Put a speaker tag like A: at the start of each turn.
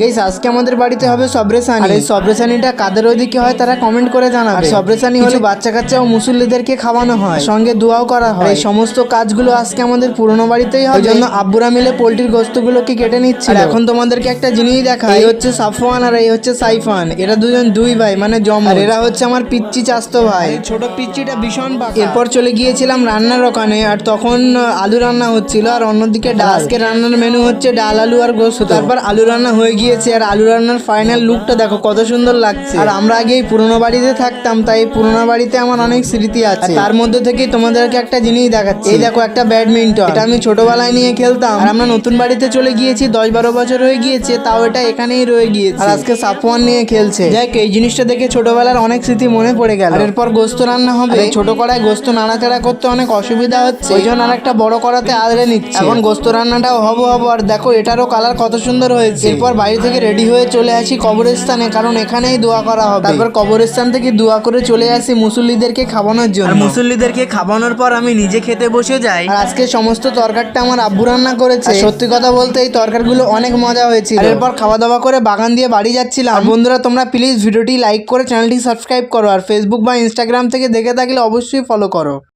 A: Guys আজকে আমাদের বাড়িতে হবে সবরেসানি। আর এই সবরেসানিটা কাদের ওদিকে হয় তারা কমেন্ট করে জানাবে। আর সবরেসানি হলে বাচ্চা কাচ্চা ও মুসল্লিদেরকে খাওয়ানো হয়, সঙ্গে দোয়াও করা হয়। এই সমস্ত কাজগুলো আজকে আমাদের পুরনো বাড়িতেই হয়। ওই জন্য আব্বুরা মিলে পোল্ট্রির গোস্তগুলোকে কেটে নিচ্ছে। আর এখন তোমাদেরকে একটা জিনিস দেখাই, এই হচ্ছে সাফওয়ান আর এই হচ্ছে সাইফান। এরা দুজন দুই ভাই মানে জম। আর এরা হচ্ছে আমার পিচ্চি চাস্তো ভাই। ছোট পিচ্চিটা ভীষণ বাঁকা। এরপর চলে গিয়েছিলাম রান্নার ওখানে, আর তখন আলু রান্না হচ্ছিল আর অন্যদিকে ডাল। আজকে রান্নার মেনু হচ্ছে ডাল, আলু আর গোস্ত। তারপর আলু রান্না হয়ে গিয়েছে, আর আলু রান্নার ফাইনাল লুকটা দেখো কত সুন্দর লাগছে। আর আমরা আগে এই পুরোনো বাড়িতে থাকতাম, তাই পুরোনো বাড়িতে আমার অনেক স্মৃতি আছে। তার মধ্যে থেকে তোমাদেরকে একটা জিনিস দেখাচ্ছি। এই দেখো একটা ব্যাডমিন্টন, এটা আমি ছোটবেলায় নিয়ে খেলতাম। আর আমরা নতুন বাড়িতে চলে গিয়েছি, 10-12 বছর হয়ে গিয়েছে, তাও এটা এখানেই রয়ে গিয়েছে। আর আজকে সাফওয়ান নিয়ে খেলছে। দেখ এই জিনিসটা দেখে ছোটবেলার অনেক স্মৃতি মনে পড়ে গেল। আর এরপর গোস্ত রান্না হবে। এই ছোট কড়াই গোস্ত নাড়াচাড়া করতে অনেক অসুবিধা হচ্ছে, ওই জন্য আর একটা বড় কড়াতে আদলে নিচ্ছে। এখন গোস্ত রান্নাটাও হবো। আর দেখো এটারও কালার কত সুন্দর হয়েছে। এরপর বাড়ি থেকে রেডি হয়ে চলে আসি কবরস্থানে, কারণ এখানেই দোয়া করা হবে। তারপর কবরস্থান থেকে দোয়া করে চলে আসি মুসল্লিদেরকে খাওয়ানোর জন্য। আর মুসল্লিদেরকে খাওয়ানোর পর আমি নিজে খেতে বসে যাই। আর আজকে সমস্ত তরকারিটা আমার আব্বু রান্না করেছে। সত্যি কথা বলতে এই তরকারিগুলো অনেক মজা হয়েছিল। আর এরপর খাওয়া দাওয়া করে বাগান দিয়ে বাড়ি যাচ্ছিলাম। আর বন্ধুরা তোমরা প্লিজ ভিডিওটি লাইক করে চ্যানেলটি সাবস্ক্রাইব করো, আর ফেসবুক বা ইনস্টাগ্রাম থেকে দেখে থাকলে অবশ্যই ফলো করো।